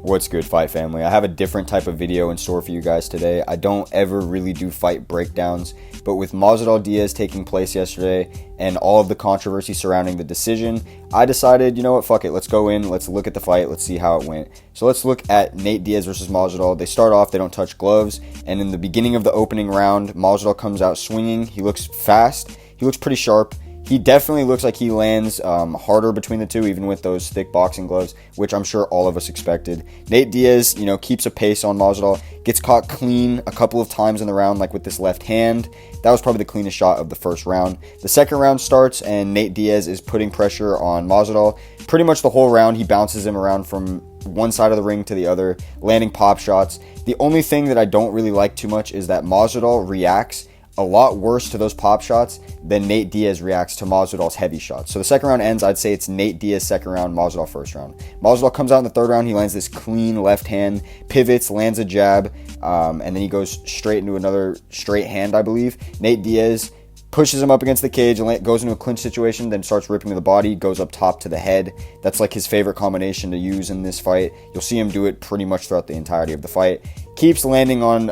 What's good, Fight Family? I have a different type of video in store for you guys today. I don't ever really do fight breakdowns, but with Masvidal Diaz taking place yesterday and all of the controversy surrounding the decision, I decided, you know what, fuck it, let's go in, let's look at the fight, let's see how it went. So let's look at Nate Diaz versus Masvidal. They start off, they don't touch gloves, and in the beginning of the opening round, Masvidal comes out swinging. He looks fast, he looks pretty sharp. He definitely looks like he lands harder between the two, even with those thick boxing gloves, which I'm sure all of us expected. Nate Diaz, keeps a pace on Masvidal, gets caught clean a couple of times in the round, like with this left hand. That was probably the cleanest shot of the first round. The second round starts, and Nate Diaz is putting pressure on Masvidal. Pretty much the whole round, he bounces him around from one side of the ring to the other, landing pop shots. The only thing that I don't really like too much is that Masvidal reacts a lot worse to those pop shots than Nate Diaz reacts to Masvidal's heavy shots. So the second round ends, I'd say it's Nate Diaz second round, Masvidal first round. Masvidal comes out in the third round, he lands this clean left hand, pivots, lands a jab, and then he goes straight into another straight hand, I believe. Nate Diaz pushes him up against the cage and goes into a clinch situation, then starts ripping to the body, goes up top to the head. That's like his favorite combination to use in this fight. You'll see him do it pretty much throughout the entirety of the fight. Keeps landing on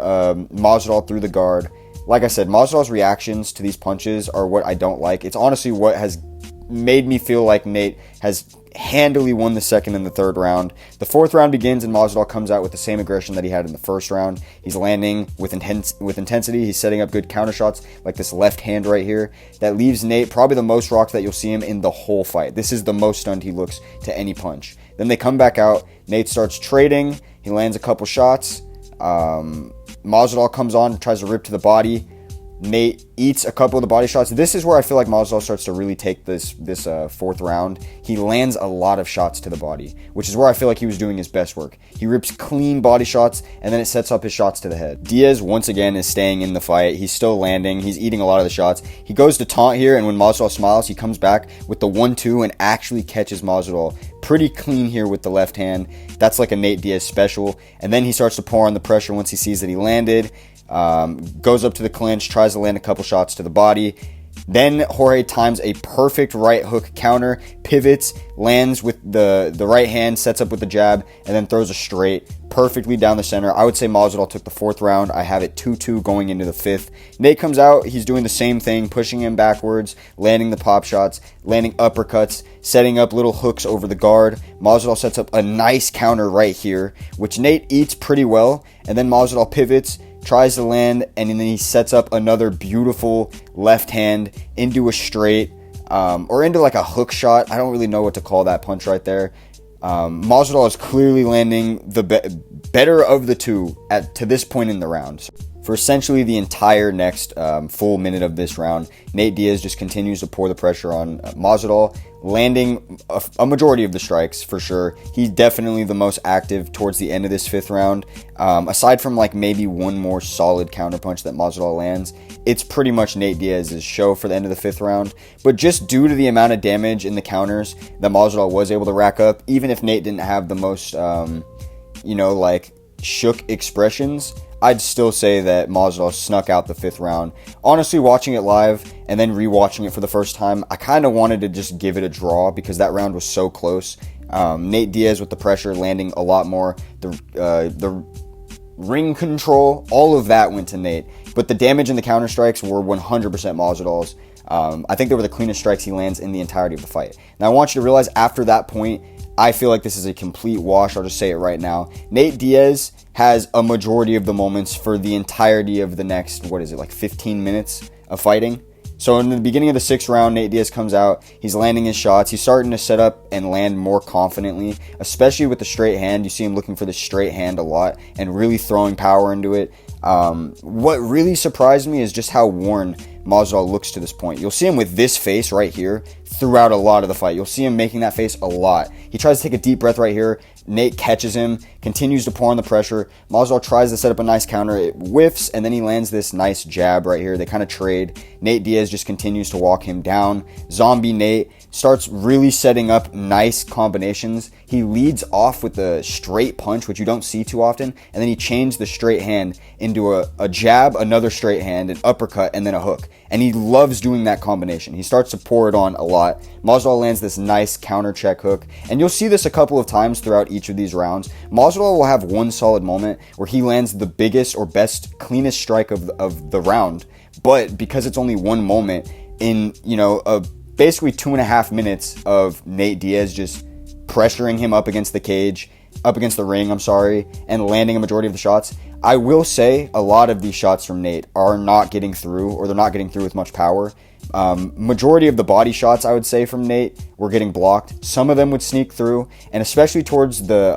Masvidal through the guard. Like I said, Masvidal's reactions to these punches are what I don't like. It's honestly what has made me feel like Nate has handily won the second and the third round. The fourth round begins and Masvidal comes out with the same aggression that he had in the first round. He's landing with intensity. He's setting up good counter shots like this left hand right here. That leaves Nate probably the most rocked that you'll see him in the whole fight. This is the most stunned he looks to any punch. Then they come back out. Nate starts trading. He lands a couple shots. Masvidal comes on, tries to rip to the body. Nate eats a couple of the body shots. This is where I feel like Masvidal starts to really take this fourth round. He lands a lot of shots to the body, which is where I feel like he was doing his best work. He rips clean body shots, and then it sets up his shots to the head. Diaz, once again, is staying in the fight. He's still landing. He's eating a lot of the shots. He goes to taunt here, and when Masvidal smiles, he comes back with the 1-2 and actually catches Masvidal pretty clean here with the left hand. That's like a Nate Diaz special. And then he starts to pour on the pressure once he sees that he landed. Goes up to the clinch, tries to land a couple shots to the body. Then Jorge times a perfect right hook counter, pivots, lands with the right hand, sets up with the jab, and then throws a straight perfectly down the center. I would say Masvidal took the fourth round. I have it 2-2 going into the fifth. Nate comes out. He's doing the same thing, pushing him backwards, landing the pop shots, landing uppercuts, setting up little hooks over the guard. Masvidal sets up a nice counter right here, which Nate eats pretty well, and then Masvidal pivots, tries to land, and then he sets up another beautiful left hand into a straight, or into like a hook shot. I don't really know what to call that punch right there. Masvidal is clearly landing the better of the two to this point in the round. For essentially the entire next full minute of this round, Nate Diaz just continues to pour the pressure on Masvidal, landing a majority of the strikes for sure. He's definitely the most active towards the end of this fifth round. Aside from like maybe one more solid counterpunch that Masvidal lands, it's pretty much Nate Diaz's show for the end of the fifth round. But just due to the amount of damage in the counters that Masvidal was able to rack up, even if Nate didn't have the most, like shook expressions, I'd still say that Masvidal snuck out the fifth round. Honestly, watching it live and then rewatching it for the first time, I kind of wanted to just give it a draw because that round was so close. Nate Diaz with the pressure landing a lot more. The ring control, all of that went to Nate. But the damage and the counter strikes were 100% Masvidal's. I think they were the cleanest strikes he lands in the entirety of the fight. Now I want you to realize after that point, I feel like this is a complete wash. I'll just say it right now. Nate Diaz has a majority of the moments for the entirety of the next, 15 minutes of fighting. So in the beginning of the sixth round, Nate Diaz comes out. He's landing his shots. He's starting to set up and land more confidently, especially with the straight hand. You see him looking for the straight hand a lot and really throwing power into it. What really surprised me is just how worn Masvidal looks to this point. You'll see him with this face right here throughout a lot of the fight. You'll see him making that face a lot. He tries to take a deep breath right here. Nate catches him, continues to pour on the pressure. Masvidal tries to set up a nice counter. It whiffs, and then he lands this nice jab right here. They kind of trade. Nate Diaz just continues to walk him down. Zombie Nate starts really setting up nice combinations. He leads off with a straight punch, which you don't see too often, and then he chains the straight hand into a jab, another straight hand, an uppercut, and then a hook. And he loves doing that combination. He starts to pour it on a lot. Masvidal lands this nice counter check hook, and you'll see this a couple of times throughout each of these rounds. Masvidal will have one solid moment where he lands the biggest or best, cleanest strike of the round, but because it's only one moment in, basically 2.5 minutes of Nate Diaz just pressuring him up against the ring, and landing a majority of the shots. I will say a lot of these shots from Nate are not getting through, or they're not getting through with much power. Majority of the body shots, I would say, from Nate were getting blocked. Some of them would sneak through, and especially towards the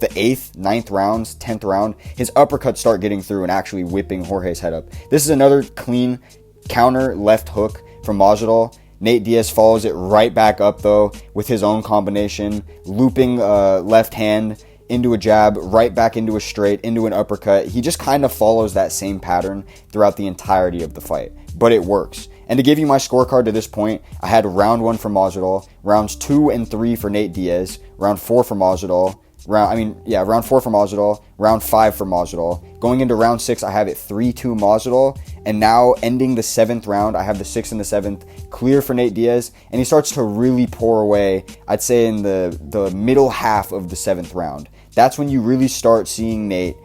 8th, 9th rounds, 10th round, his uppercuts start getting through and actually whipping Jorge's head up. This is another clean counter left hook from Masvidal. Nate Diaz follows it right back up, though, with his own combination, looping left hand into a jab, right back into a straight, into an uppercut. He just kind of follows that same pattern throughout the entirety of the fight, but it works. And to give you my scorecard to this point, I had round 1 for Masvidal, rounds 2 and 3 for Nate Diaz, round 4 for Masvidal, round 4 for Masvidal, round 5 for Masvidal. Going into round 6, I have it 3-2 Masvidal, and now ending the 7th round, I have the 6th and the 7th clear for Nate Diaz, and he starts to really pour away, I'd say in the middle half of the 7th round. That's when you really start seeing Nate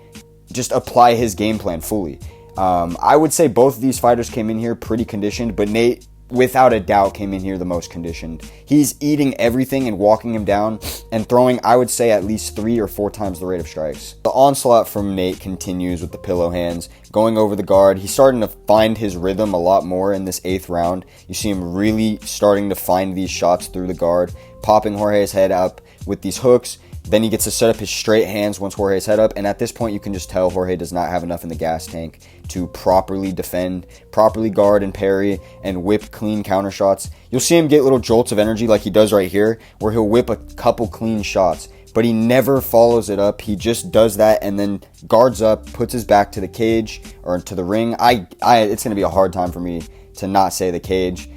just apply his game plan fully. I would say both of these fighters came in here pretty conditioned, but Nate, without a doubt, came in here the most conditioned. He's eating everything and walking him down and throwing, I would say, at least 3 or 4 times the rate of strikes. The onslaught from Nate continues with the pillow hands, going over the guard. He's starting to find his rhythm a lot more in this 8th round. You see him really starting to find these shots through the guard, popping Jorge's head up with these hooks. Then he gets to set up his straight hands once Jorge's head up, and at this point you can just tell Jorge does not have enough in the gas tank to properly defend, properly guard and parry, and whip clean counter shots. You'll see him get little jolts of energy like he does right here, where he'll whip a couple clean shots, but he never follows it up. He just does that and then guards up, puts his back to the cage or to the ring. It's going to be a hard time for me to not say the cage.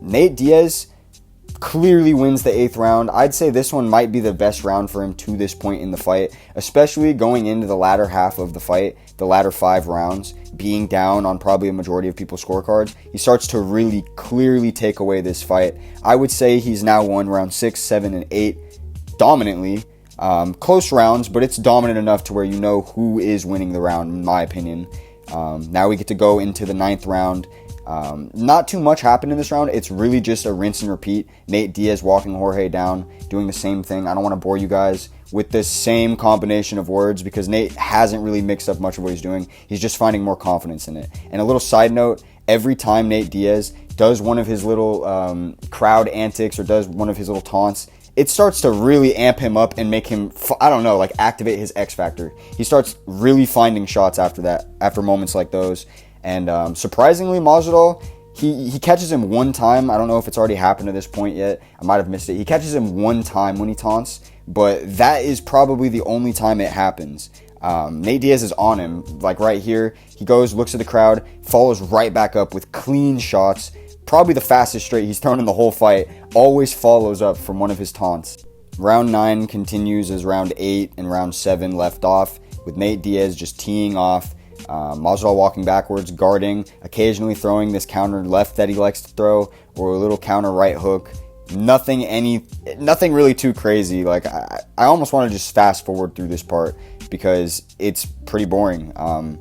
Nate Diaz clearly wins the 8th round. I'd say this one might be the best round for him to this point in the fight, especially going into the latter half of the fight, the latter 5 rounds, being down on probably a majority of people's scorecards. He starts to really clearly take away this fight. I would say he's now won round 6, 7, and 8 dominantly. Close rounds, but it's dominant enough to where you know who is winning the round, in my opinion. Now we get to go into the 9th round. Not too much happened in this round. It's really just a rinse and repeat. Nate Diaz walking Jorge down, doing the same thing. I don't want to bore you guys with this same combination of words because Nate hasn't really mixed up much of what he's doing. He's just finding more confidence in it. And a little side note, every time Nate Diaz does one of his little crowd antics or does one of his little taunts, it starts to really amp him up and make him, activate his X factor. He starts really finding shots after that, after moments like those. And surprisingly, Masvidal, he catches him one time. I don't know if it's already happened to this point yet. I might have missed it. He catches him one time when he taunts, but that is probably the only time it happens. Nate Diaz is on him, like right here. He goes, looks at the crowd, follows right back up with clean shots. Probably the fastest straight he's thrown in the whole fight. Always follows up from one of his taunts. Round 9 continues as round 8 and round 7 left off, with Nate Diaz just teeing off. Masvidal walking backwards, guarding, occasionally throwing this counter left that he likes to throw, or a little counter right hook. Nothing really too crazy. Like I almost want to just fast forward through this part because it's pretty boring.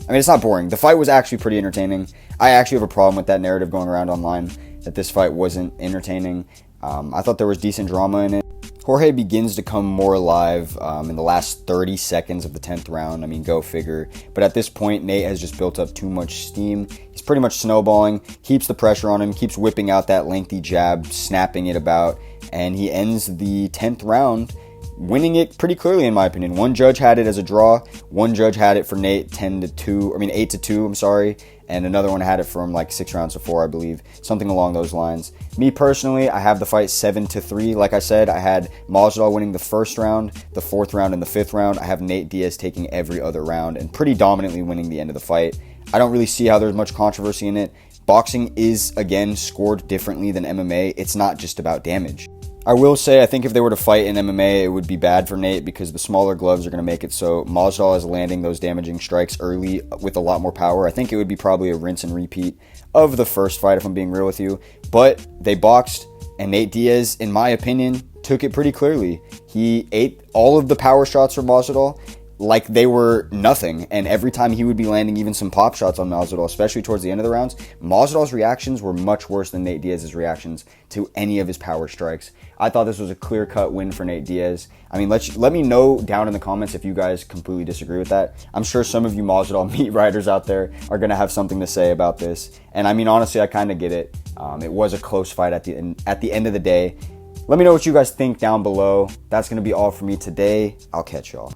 It's not boring. The fight was actually pretty entertaining. I actually have a problem with that narrative going around online that this fight wasn't entertaining. I thought there was decent drama in it. Jorge begins to come more alive in the last 30 seconds of the 10th round. Go figure. But at this point, Nate has just built up too much steam. He's pretty much snowballing, keeps the pressure on him, keeps whipping out that lengthy jab, snapping it about, and he ends the 10th round winning it pretty clearly, in my opinion. One judge had it as a draw. One judge had it for Nate 8-2, and another one had it from like 6 rounds to 4, I believe. Something along those lines. Me personally, I have the fight 7-3. Like I said, I had Masvidal winning the 1st round, the 4th round, and the 5th round. I have Nate Diaz taking every other round and pretty dominantly winning the end of the fight. I don't really see how there's much controversy in it, boxing is, again, scored differently than MMA. It's not just about damage. I will say, I think if they were to fight in MMA, it would be bad for Nate because the smaller gloves are going to make it so Masvidal is landing those damaging strikes early with a lot more power. I think it would be probably a rinse and repeat of the first fight, if I'm being real with you. But they boxed, and Nate Diaz, in my opinion, took it pretty clearly. He ate all of the power shots from Masvidal like they were nothing, and every time he would be landing even some pop shots on Masvidal, especially towards the end of the rounds, Masvidal's reactions were much worse than Nate Diaz's reactions to any of his power strikes. I thought this was a clear-cut win for Nate Diaz. I mean, let me know down in the comments if you guys completely disagree with that. I'm sure some of you Masvidal meat riders out there are going to have something to say about this, and I mean, honestly, I kind of get it. It was a close fight at the end of the day. Let me know what you guys think down below. That's going to be all for me today. I'll catch y'all.